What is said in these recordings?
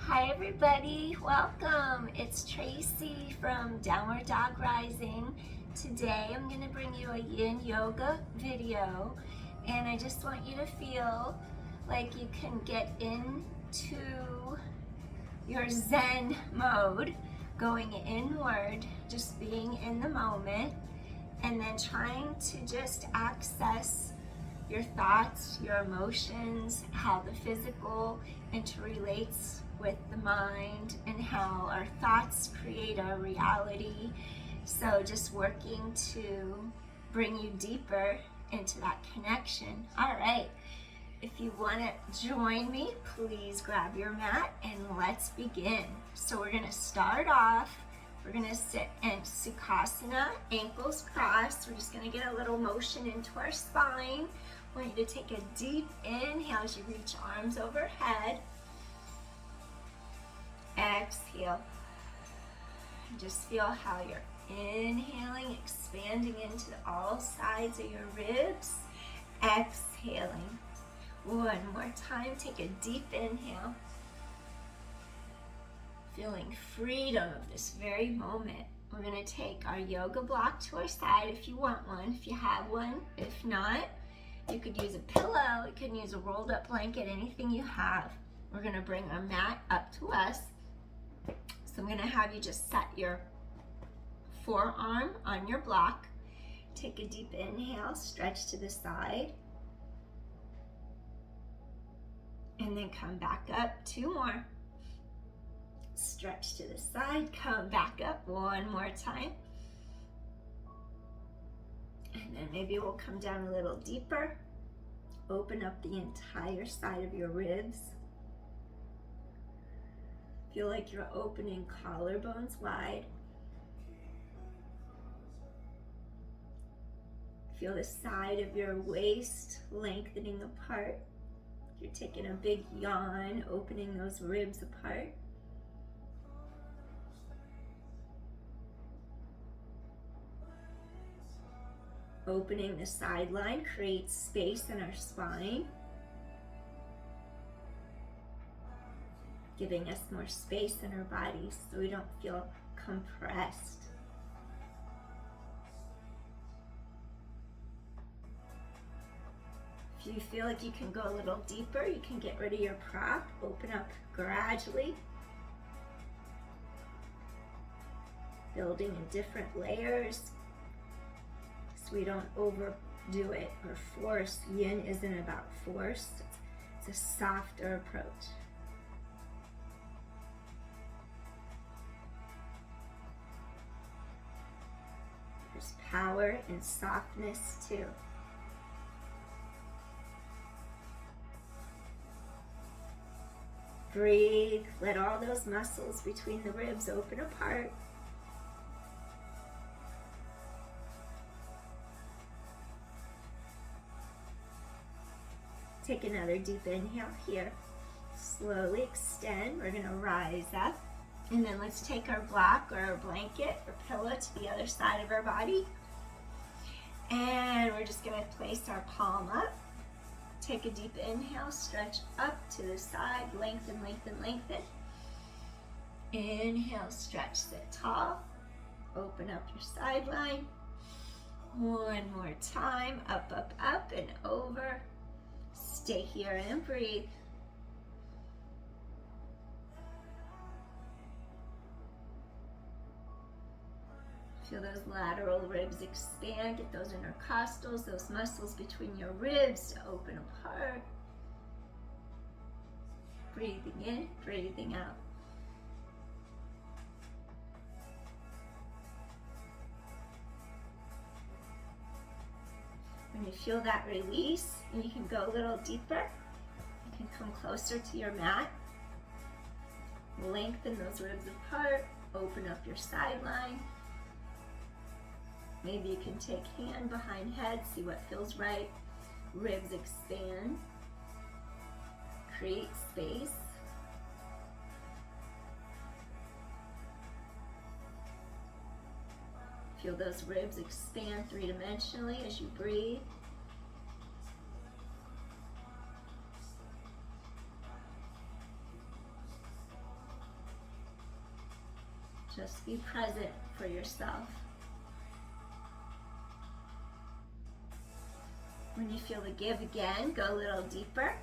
Hi everybody, welcome. It's Traci from Downward Dog Rising. Today I'm going to bring you a Yin Yoga video, and I just want you to feel like you can get into your Zen mode, going inward, just being in the moment, and then trying to just access your thoughts, your emotions, how the physical interrelates with the mind, and how our thoughts create our reality. So just working to bring you deeper into that connection. All right, if you want to join me, please grab your mat and let's begin. So we're going to start off. We're going to sit in Sukhasana, ankles crossed. We're just going to get a little motion into our spine. I want you to take a deep inhale as you reach arms overhead. Exhale. Just feel how you're inhaling, expanding into all sides of your ribs. Exhaling. One more time, take a deep inhale. Feeling freedom of this very moment. We're going to take our yoga block to our side if you want one, if you have one. If not, you could use a pillow, you can use a rolled up blanket, anything you have. We're going to bring our mat up to us. So I'm going to have you just set your forearm on your block. Take a deep inhale, stretch to the side. And then come back up, two more. Stretch to the side, come back up one more time. And then maybe we'll come down a little deeper. Open up the entire side of your ribs. Feel like you're opening collarbones wide. Feel the side of your waist lengthening apart. You're taking a big yawn, opening those ribs apart. Opening the sideline creates space in our spine, giving us more space in our bodies so we don't feel compressed. If you feel like you can go a little deeper, you can get rid of your prop, open up gradually, building in different layers so we don't overdo it or force. Yin isn't about force, it's a softer approach. There's power in softness too. Breathe, let all those muscles between the ribs open apart. Take another deep inhale here. Slowly extend. We're going to rise up. And then let's take our block or our blanket or pillow to the other side of our body. And we're just going to place our palm up. Take a deep inhale, stretch up to the side, lengthen, lengthen, lengthen. Inhale, stretch, sit tall. Open up your sideline. One more time, up, up, up, and over. Stay here and breathe. Feel those lateral ribs expand. Get those intercostals, those muscles between your ribs to open apart. Breathing in, breathing out. When you feel that release, and you can go a little deeper, you can come closer to your mat. Lengthen those ribs apart, open up your sideline. Maybe you can take hand behind head, see what feels right. Ribs expand. Create space. Feel those ribs expand three-dimensionally as you breathe. Just be present for yourself. When you feel the give again, go a little deeper.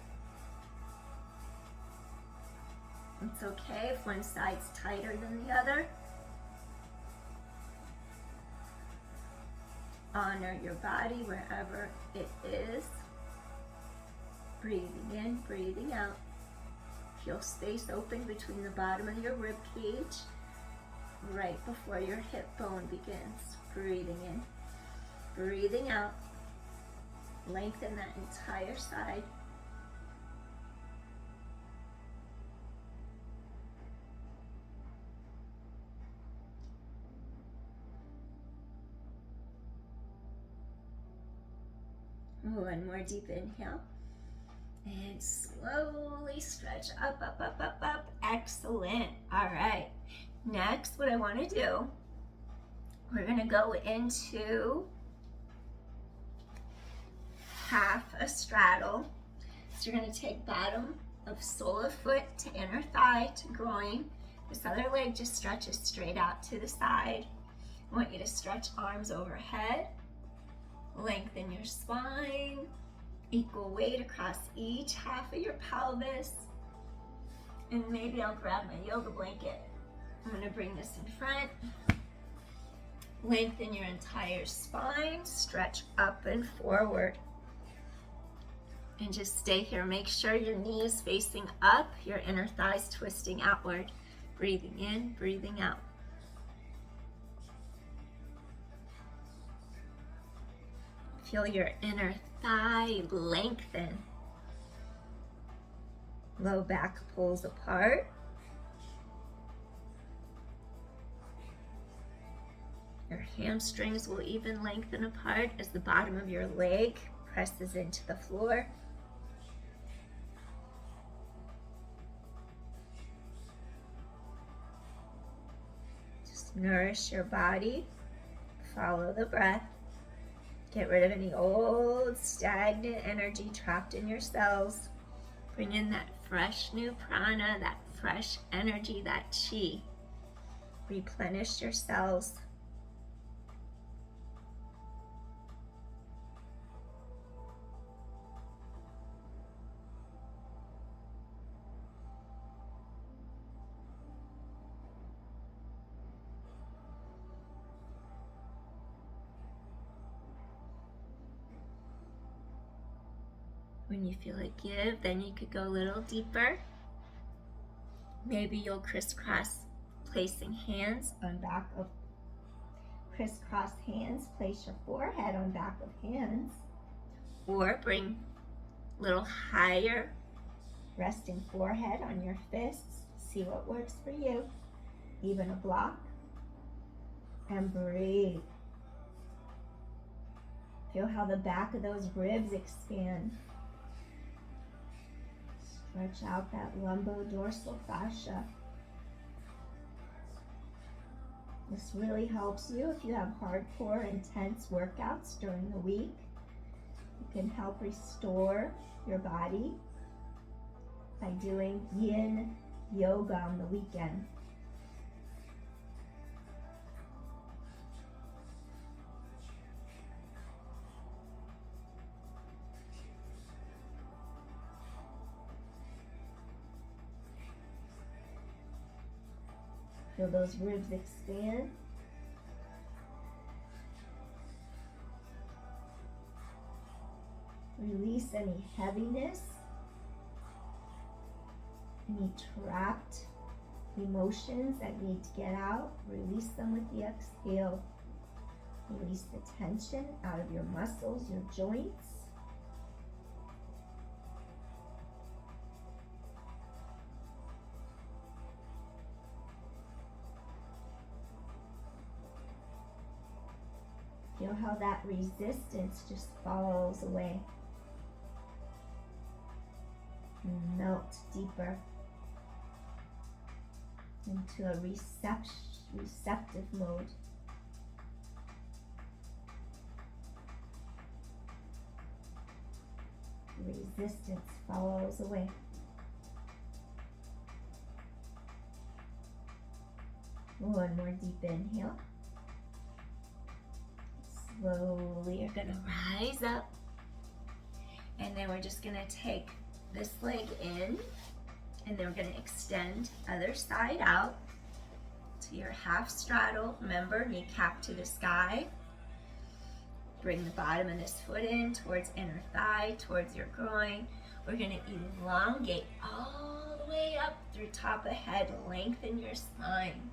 It's okay if one side's tighter than the other. Honor your body wherever it is. Breathing in, breathing out. Feel space open between the bottom of your rib cage, right before your hip bone begins. Breathing in, breathing out. Lengthen that entire side. One more deep inhale. And slowly stretch up, up, up, up, up. Excellent. All right. Next, what I want to do, we're going to go into half a straddle. So you're going to take bottom of sole of foot to inner thigh to groin. This other leg just stretches straight out to the side. I want you to stretch arms overhead. Lengthen your spine. Equal weight across each half of your pelvis. And maybe I'll grab my yoga blanket. I'm going to bring this in front. Lengthen your entire spine. Stretch up and forward. And just stay here. Make sure your knee is facing up, your inner thighs twisting outward. Breathing in, breathing out. Feel your inner thigh lengthen. Low back pulls apart. Your hamstrings will even lengthen apart as the bottom of your leg presses into the floor. Just nourish your body. Follow the breath. Get rid of any old stagnant energy trapped in your cells. Bring in that fresh new prana, that fresh energy, that chi. Replenish your cells. When you feel it give, then you could go a little deeper. Maybe you'll crisscross, placing hands on back of, crisscross hands, place your forehead on back of hands, or bring a little higher, resting forehead on your fists. See what works for you. Even a block. And breathe. Feel how the back of those ribs expand. Stretch out that lumbodorsal fascia. This really helps you if you have hardcore, intense workouts during the week. It can help restore your body by doing Yin Yoga on the weekend. Feel those ribs expand. Release any heaviness, any trapped emotions that need to get out. Release them with the exhale. Release the tension out of your muscles, your joints. Feel how that resistance just falls away. Melt deeper into a receptive mode. Resistance falls away. One more deep inhale. Slowly you're gonna rise up. And then we're just gonna take this leg in, and then we're gonna extend other side out to your half straddle. Remember, kneecap to the sky. Bring the bottom of this foot in towards inner thigh, towards your groin. We're gonna elongate all the way up through top of head, lengthen your spine.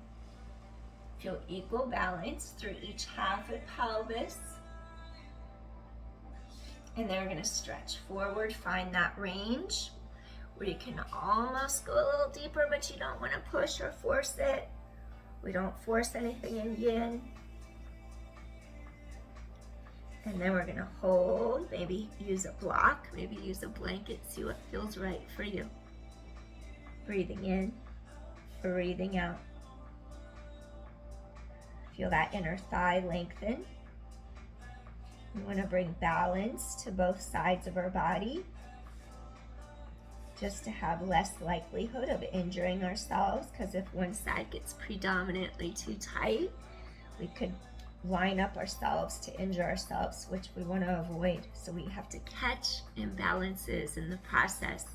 Feel equal balance through each half of pelvis. And then we're gonna stretch forward, find that range where you can almost go a little deeper, but you don't wanna push or force it. We don't force anything in yin. And then we're gonna hold, maybe use a block, maybe use a blanket, see what feels right for you. Breathing in, breathing out. Feel that inner thigh lengthen. We want to bring balance to both sides of our body, just to have less likelihood of injuring ourselves, because if one side gets predominantly too tight, we could line up ourselves to injure ourselves, which we want to avoid. So we have to catch imbalances in the process.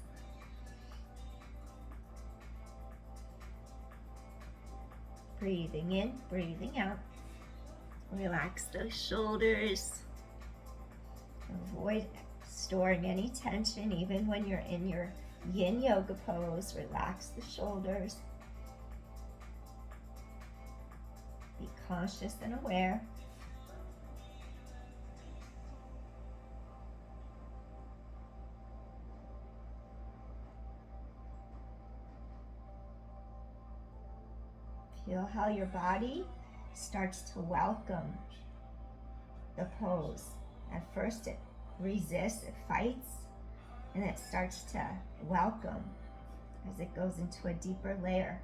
Breathing in, breathing out. Relax those shoulders. Avoid storing any tension, even when you're in your Yin Yoga pose. Relax the shoulders. Be conscious and aware. Feel how your body starts to welcome the pose. At first it resists, it fights, and it starts to welcome as it goes into a deeper layer.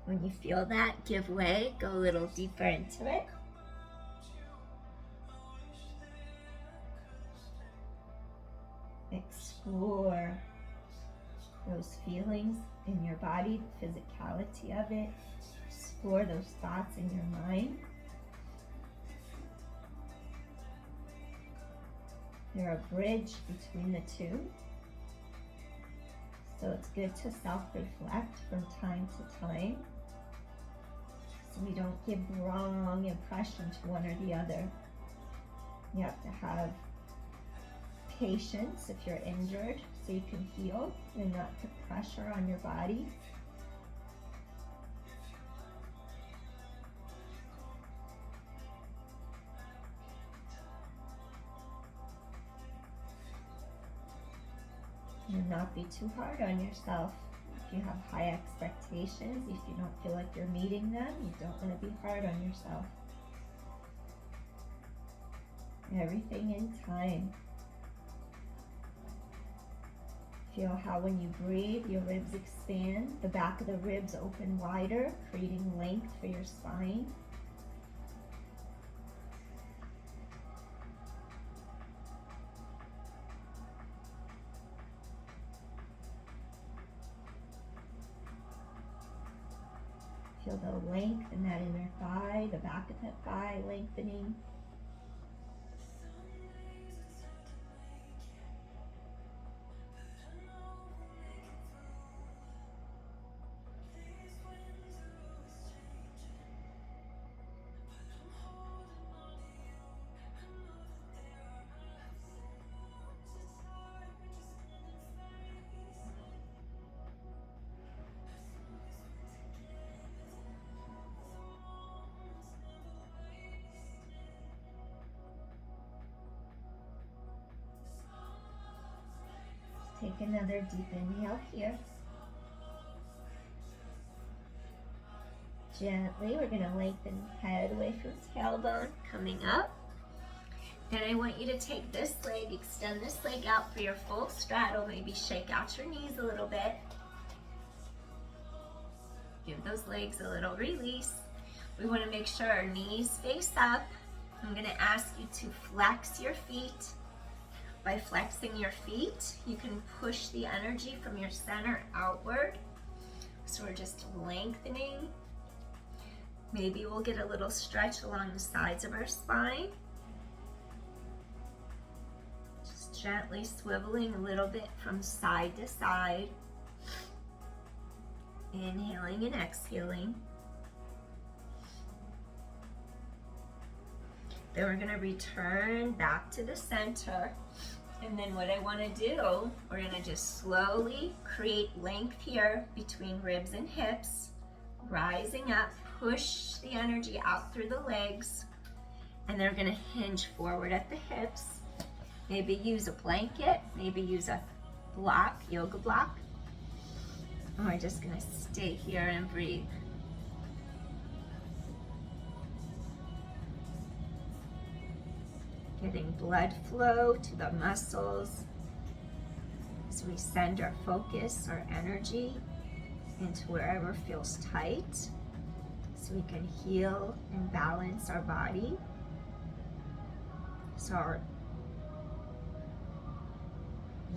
When you feel that give way, go a little deeper into it. Explore those feelings in your body, the physicality of it. Explore those thoughts in your mind. They're a bridge between the two. So it's good to self-reflect from time to time, so we don't give wrong impression to one or the other. You have to have patience if you're injured, so you can heal and not put pressure on your body. And not be too hard on yourself. If you have high expectations, if you don't feel like you're meeting them, you don't want to be hard on yourself. Everything in time. Feel how when you breathe, your ribs expand, the back of the ribs open wider, creating length for your spine. Feel the length in that inner thigh, the back of that thigh lengthening. Take another deep inhale here. Gently, we're going to lengthen head away from tailbone, coming up. Then I want you to take this leg, extend this leg out for your full straddle. Maybe shake out your knees a little bit. Give those legs a little release. We want to make sure our knees face up. I'm going to ask you to flex your feet. By flexing your feet, you can push the energy from your center outward. So we're just lengthening Maybe we'll get a little stretch along the sides of our spine. Just gently swiveling a little bit from side to side. Inhaling and exhaling. Then we're going to return back to the center. And then what I want to do, we're going to just slowly create length here between ribs and hips. Rising up, push the energy out through the legs. And then we're going to hinge forward at the hips. Maybe use a blanket, maybe use a block, yoga block. And we're just going to stay here and breathe. Getting blood flow to the muscles as we send our focus, our energy into wherever feels tight so we can heal and balance our body. So our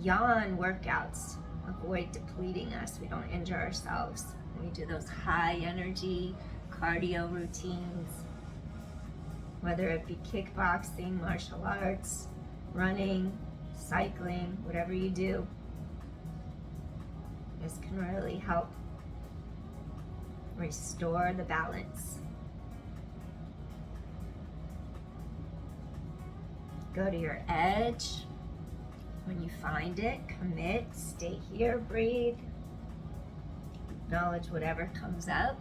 yawn workouts avoid depleting us. We don't injure ourselves. We do those high energy cardio routines, whether it be kickboxing, martial arts, running, cycling, whatever you do. This can really help restore the balance. Go to your edge. When you find it, commit, stay here, breathe. Acknowledge whatever comes up.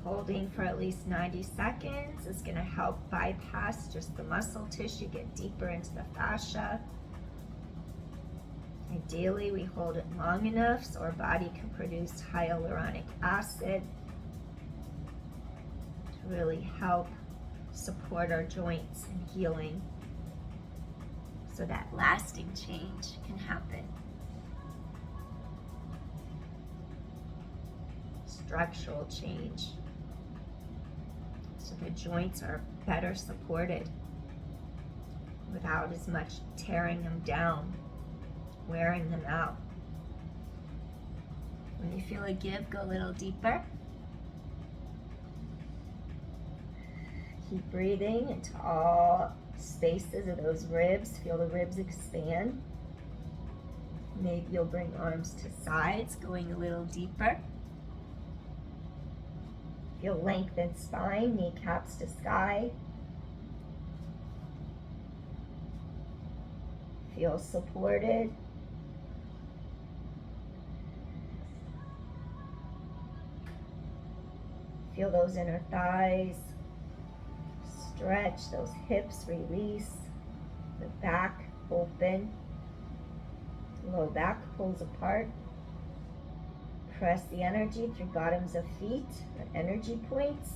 Holding for at least 90 seconds is going to help bypass just the muscle tissue, get deeper into the fascia. Ideally, we hold it long enough so our body can produce hyaluronic acid to really help support our joints and healing so that lasting change can happen. Structural change, so the joints are better supported without as much tearing them down, wearing them out. When you feel a give, go a little deeper. Keep breathing into all spaces of those ribs. Feel the ribs expand. Maybe you'll bring arms to sides, going a little deeper. Feel lengthened spine, kneecaps to sky. Feel supported. Feel those inner thighs. Stretch those hips, release. The back open. Low back pulls apart. Press the energy through bottoms of feet, the energy points.